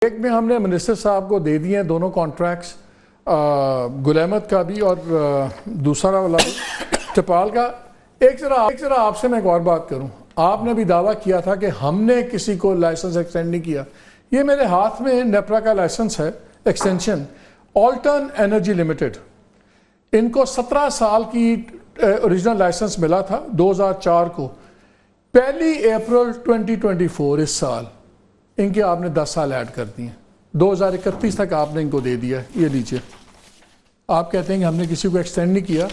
ایک میں ہم نے منسٹر صاحب کو دے دیے ہیں دونوں کانٹریکٹس، گل احمد کا بھی اور دوسرا والا ٹپال کا۔ ایک ذرا آپ سے میں ایک اور بات کروں، آپ نے بھی دعویٰ کیا تھا کہ ہم نے کسی کو لائسنس ایکسٹینڈ نہیں کیا۔ یہ میرے ہاتھ میں نیپرا کا لائسنس ہے ایکسٹینشن، آلٹرن انرجی لمیٹڈ، ان کو 17 سال کی اوریجنل لائسنس ملا تھا 2004 کو، 1 اپریل 2024 اس سال ان کے آپ نے 10 سال ایڈ کر دیے، 2031 تک آپ نے ان کو دے دیا۔ یہ نیچے آپ کہتے ہیں کہ ہم نے کسی کو ایکسٹینڈ نہیں کیا،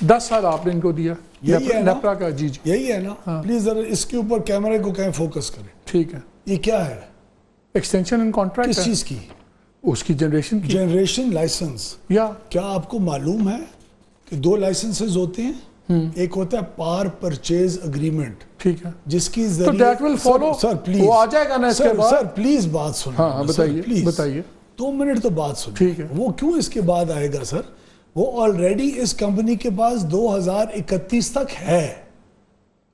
10 سال آپ نے ان کو دیا نیپرا کا۔ جی یہی ہے نا، پلیز ذرا اس کے اوپر کیمرے کو کہیں فوکس کریں۔ ٹھیک ہے، یہ کیا ہے؟ ایکسٹینشن ان کانٹریکٹ کس چیز کی؟ اس کی جنریشن کی، جنریشن لائسنس۔ یا کیا آپ کو معلوم ہے کہ 2 لائسنسز ہوتے ہیں؟ ایک ہوتا ہے پار پرچیز اگریمنٹ، ٹھیک ہے، جس کی تو that will follow, sir please وہ آ جائے گا نا اس کے بعد۔ سر پلیز بات سنیں۔ ہاں بتائیے بتائیے، 2 منٹ تو بات سنیں۔ ٹھیک ہے، وہ کیوں اس کے بعد آئے گا سر؟ وہ آلریڈی اس کمپنی کے پاس 2031 تک ہے۔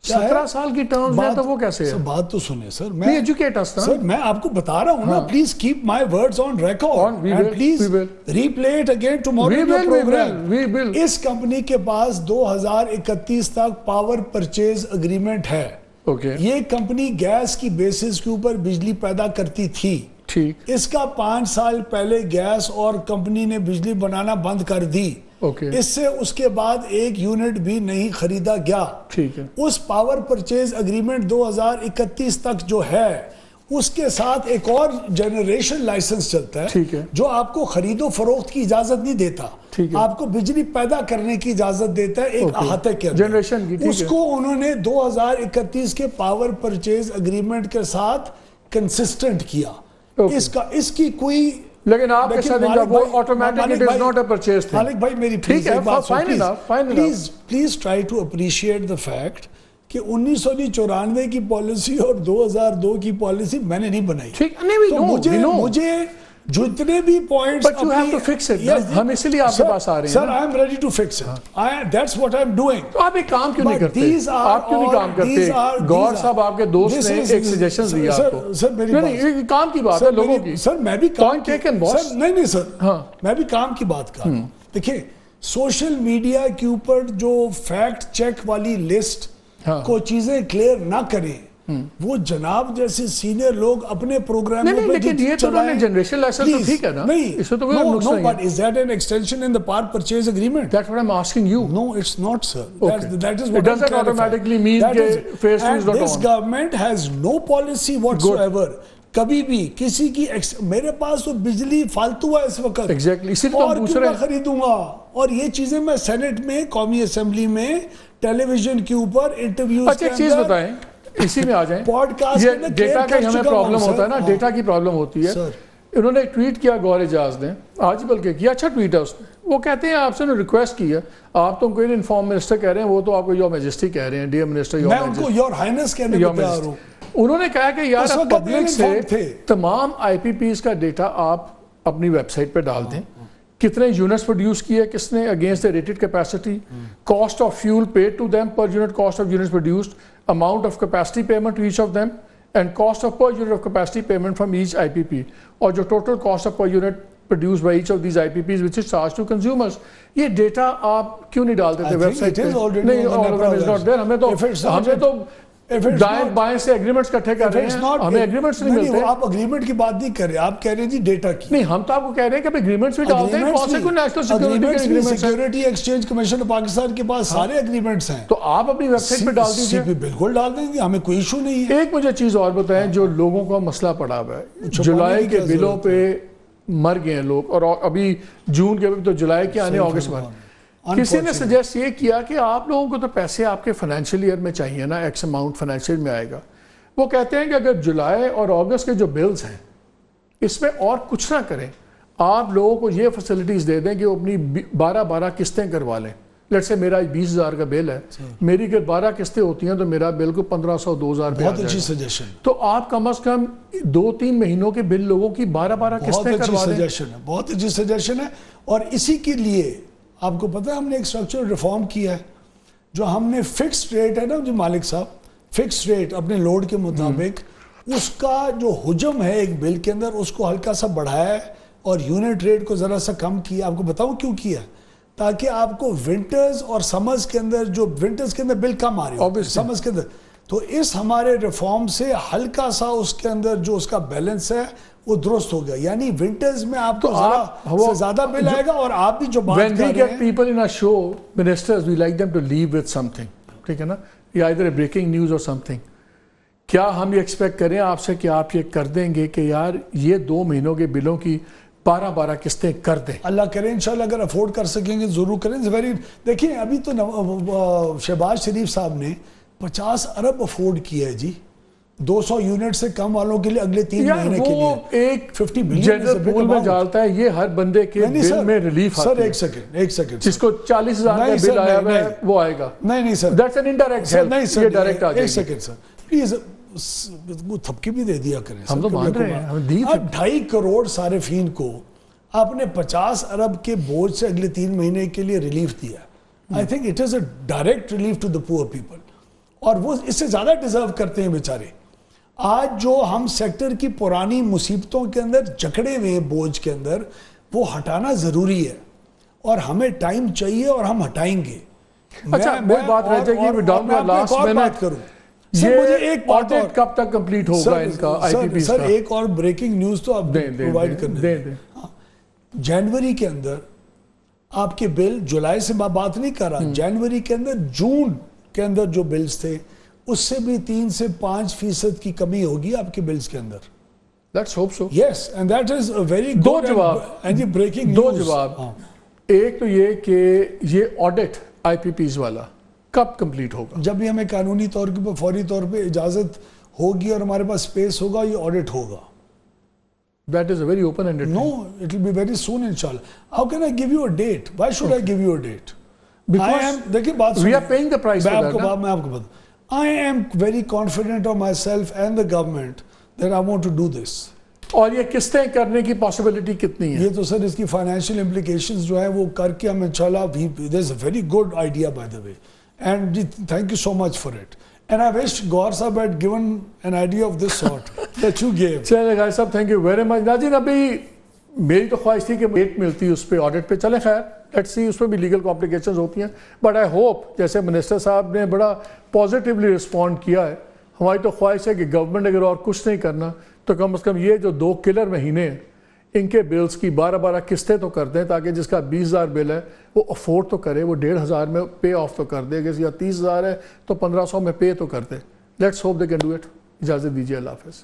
17 سال کی ٹرمز میں تو وہ کیسے ہے؟ بات تو سنیں سر، میں ایجوکیٹ ہستا سر میں آپ کو بتا رہا ہوں نا، please keep my words on record and please replay it again tomorrow in your programme. اس کمپنی کے پاس 2031 تک پاور پرچیز اگریمنٹ ہے۔ یہ کمپنی گیس کی بیسس کے اوپر بجلی پیدا کرتی تھی، ٹھیک، اس کا 5 سال پہلے گیس اور کمپنی نے بجلی بنانا بند کر دی، اس سے اس کے بعد 1 یونٹ بھی نہیں خریدا گیا۔ ٹھیک ہے، اس پاور پرچیز اگریمنٹ 2031 تک جو ہے، اس کے ساتھ ایک اور جنریشن لائسنس چلتا ہے جو آپ کو خرید و فروخت کی اجازت نہیں دیتا، آپ کو بجلی پیدا کرنے کی اجازت دیتا ہے ایک احاطے کے اندر۔ اس کو انہوں نے 2031 کے پاور پرچیز اگریمنٹ کے ساتھ کنسسٹنٹ کیا۔ اس کی کوئی، لیکن آپ کے ساتھ وہ automatic it is not a purchase thing. مالک بھائی میری please try to appreciate the fact کہ 1994 کی پالیسی اور 2002 کی پالیسی میں نے نہیں بنائی۔ مجھے جتنے بھی پوائنٹس ہم اسی لیے آپ کے پاس آ رہے ہیں۔ Sir I am ready to fix it, that's what I am doing. تو آپ ایک کام کیوں نہیں کرتے؟ آپ کیوں نہیں کام کرتے؟ گور صاحب آپ کے دوست نے ایک سجیشن دیا آپ کو۔ سر میری نہیں، کام کی بات ہے لوگوں کی۔ سر میں بھی نہیں سر، میں بھی کام کی بات کر رہا ہوں۔ دیکھیں، سوشل میڈیا کے اوپر جو فیکٹ چیک والی لسٹ کو چیزیں کلیئر نہ کریں، وہ جناب جیسے سینئر لوگ اپنے پروگرام میں لیکن یہ تو انہوں نے جنریشن لائسنس تو ٹھیک ہے نا، اس میں تو کوئی نقص نہیں ہے۔ No, but is that an extension in the power purchase agreement? That's what I'm asking you. No, it's not, sir. That is what it doesn't automatically mean that phase 2 is not on. And this government has no policy whatsoever. کبھی بھی کسی کی میرے پاس تو بجلی فالتو ہے اس وقت، اور کیوں نہ خریدوں گا؟ اور یہ چیزیں میں سینٹ میں، قومی اسمبلی میں، ٹیلی ویژن کے اوپر انٹرویوز کے اندر، اچھا ایک چیز بتائیں، اسی میں آ جائیں، یہ ڈیٹا کا ہمیں پرابلم ہوتا ہے نا، ڈیٹا کی پرابلم ہوتی ہے۔ انہوں نے ٹویٹ کیا گور اعجاز نے، آج بلکہ کیا، اچھا ٹویٹ ہے اس نے، وہ کہتے ہیں آپ سے ریکویسٹ کی ہے، آپ تو کوئی انفارم منسٹر کہہ رہے ہیں، وہ تو آپ کو یور میجسٹی کہہ رہے ہیں، ڈیئر منسٹر یور میجسٹی، میں ان کو یور ہائنس کہنے کو تیار ہوں۔ انہوں نے کہا کہ یار پبلک سے تمام آئی پی پیز کا ڈیٹا آپ اپنی ویب سائٹ پہ ڈال دیں، کتنے یونٹس پروڈیوس کیے، کس نے against the rated capacity, cost of fuel paid to them per unit, cost of units produced, amount of capacity payment to each of them, and cost of per unit of capacity payment from each IPP, اور جو total cost of per unit produced by each of these IPPs which is charged to consumers۔ یہ data آپ کیوں نہیں ڈال دیتے web site پہ؟ نہیں، all of them is not there۔ ہمیں تو دائیں بائیں سے ایگریمنٹس کٹھے کر رہے ہیں، ہمیں ایگریمنٹس نہیں ملتے۔ آپ ایگریمنٹ کی بات نہیں کر رہے، آپ کہہ رہے ہیں جی ڈیٹا کی۔ نہیں، ہم تو آپ کو کہہ رہے ہیں کہ ایگریمنٹس بھی ڈالتے ہیں، کون سے کوئی نیشنل سیکیورٹی کے ایگریمنٹس ہیں، security exchange commission of Pakistan کے پاس سارے ایگریمنٹس ہیں، تو آپ اپنی ویب سائٹ پہ ڈال دیجیے۔ بالکل ڈال دیں گے، ہمیں کوئی ایشو نہیں ہے۔ ایک مجھے چیز اور بتائیں، جو لوگوں کا مسئلہ پڑا ہوا ہے، جولائی کے بلوں پہ مر گئے ہیں لوگ، اور ابھی جون کے تو جولائی کے آنے اگست میں، کسی نے سجیسٹ یہ کیا کہ آپ لوگوں کو تو پیسے آپ کے فائنینشیل ایئر میں چاہیے نا، ایکس اماؤنٹ فائنینشیل میں آئے گا۔ وہ کہتے ہیں کہ اگر جولائی اور اگست کے جو بلز ہیں اس میں اور کچھ نہ کریں، آپ لوگوں کو یہ فیسلٹیز دے دیں کہ وہ اپنی 12 قسطیں کروا لیں۔ لیٹ سے میرا 20,000 کا بل ہے، میری اگر 12 قسطیں ہوتی ہیں تو میرا بل کو 1,500 2,000 پہ آ جائے گا۔ تو آپ کم از کم 2-3 مہینوں کے بل لوگوں کی 12 قسطیں کروا دیں۔ بہت اچھی سجیشن ہے، اور اسی کے لیے آپ کو پتہ ہے ہم نے ایک اسٹرکچرل ریفارم کیا ہے، جو ہم نے فکسڈ ریٹ ہے نا جی مالک صاحب، فکس ریٹ اپنے لوڈ کے مطابق اس کا جو حجم ہے ایک بل کے اندر اس کو ہلکا سا بڑھایا ہے اور یونٹ ریٹ کو ذرا سا کم کیا. آپ کو بتاؤں کیوں کیا؟ تاکہ آپ کو ونٹرز اور سمرز کے اندر جو ونٹرز کے اندر بل کم آ رہے ہو سمرز کے اندر, تو اس ہمارے ریفارم سے ہلکا سا اس کے اندر جو اس کا بیلنس ہے وہ درست ہو گیا. یعنی ونٹرز میں آپ کو ذرا زیادہ بل آئے گا. اور آپ بھی جو بات کر رہے ہیں, when we get people in our show, ministers, we like them to leave with something. ٹھیک ہے نا, یا either a breaking news or something. کیا ہم یہ ایکسپیکٹ کریں آپ سے کہ آپ یہ کر دیں گے کہ یار یہ 2 مہینوں کے بلوں کی 12 قسطیں کر دیں؟ اللہ کرے انشاءاللہ اگر افورڈ کر سکیں گے ضرور کریں. دیکھیں ابھی تو شہباز شریف صاحب نے 50 ارب افورڈ کیا ہے جی, 200 یونٹ سے کم والوں کے لیے اگلے 3 مہینے کے لیے. وہ ایک 50 بلین جنرل پول میں ڈالتا ہے, یہ ہر بندے کے بل میں ریلیف آتی ہے. سر ایک سیکنڈ جس کو 40,000 کا بل آیا ہے وہ آئے گا. نہیں سر, دیٹس این انڈائریکٹ ہیلپ. یہ ڈائریکٹ آ جائے گی. ایک سیکنڈ سر پلیز, وہ تھپکی بھی دے دیا کریں. ہم تو مان رہے ہیں, 2.5 کروڑ صارفین کو آپ نے 50 ارب کے بوجھ سے اگلے 3 مہینے کے لیے ریلیف دیا. I think it is a direct relief to the poor people, اور وہ اس سے زیادہ ڈیزرو کرتے ہیں بیچارے. آج جو ہم سیکٹر کی پرانی مصیبتوں کے اندر جکڑے ہوئے ہیں بوجھ کے اندر, وہ ہٹانا ضروری ہے اور ہمیں ٹائم چاہیے اور ہم ہٹائیں گے. اچھا وہ بات رہ جائے گی, ڈاؤن ٹو لاسٹ بات کروں. یہ ایک آڈٹ کب تک کمپلیٹ ہوگا ان کا آئی پی پی کا؟ سر ایک اور بریکنگ نیوز تو آپ پرووائڈ کر دیں. جنوری کے اندر آپ کے بل, جولائی سے میں بات نہیں کر رہا, جنوری کے اندر, جون کے اندر جو بلز تھے اس سے بھی 3 سے 5% کی کمی ہوگی آپ کے بلز کے اندر. Let's hope so. Yes, and that is a very good. دو جواب, and breaking news. دو جواب. ایک تو یہ کہ یہ آڈٹ آئی پی پیز والا کب کمپلیٹ ہوگا؟ جب بھی ہمیں قانونی طور پر فوری طور پہ اجازت ہوگی اور ہمارے پاس سپیس ہوگا, یہ آڈٹ ہوگا. That is a very open-ended thing. No, it will be very soon inshallah. How can I give you a date? Why should I give you a date? Because we are paying the price for that. میں آپ کو بتا, I am very confident of myself and the government that I want to do this. اور یہ قسطیں کرنے کی possibility کتنی ہے؟ یہ تو سر اس کی فائنینشیل امپلیکیشنز جو ہیں وہ کر کے ہم انشاءاللہ, there's a very good idea by the way. And thank you so much for it. And I wish Gaur Sahab had given an idea of this sort that you gave. چلے guys صاحب, thank you very much. ناظرین ابھی میری تو خواہش تھی کہ date ملتی اس پہ آڈٹ پہ. چلیں خیر, لیٹس سی, اس پہ بھی لیگل کمپلیکیشنز ہوتی ہیں, بٹ آئی ہوپ جیسے منسٹر صاحب نے بڑا پازیٹیولی رسپونڈ کیا ہے, ہماری تو خواہش ہے کہ گورنمنٹ اگر اور کچھ نہیں کرنا تو کم از کم یہ جو 2 کلر مہینے ہیں ان کے بلز کی 12 قسطیں تو کر دیں, تاکہ جس کا 20,000 بل ہے وہ افورڈ تو کرے, وہ 1,500 میں پے آف تو کر دے, یا 30,000 ہے تو 1,500 میں پے تو کر دے. Let's hope they can do it. اجازت دیجیے, اللہ حافظ.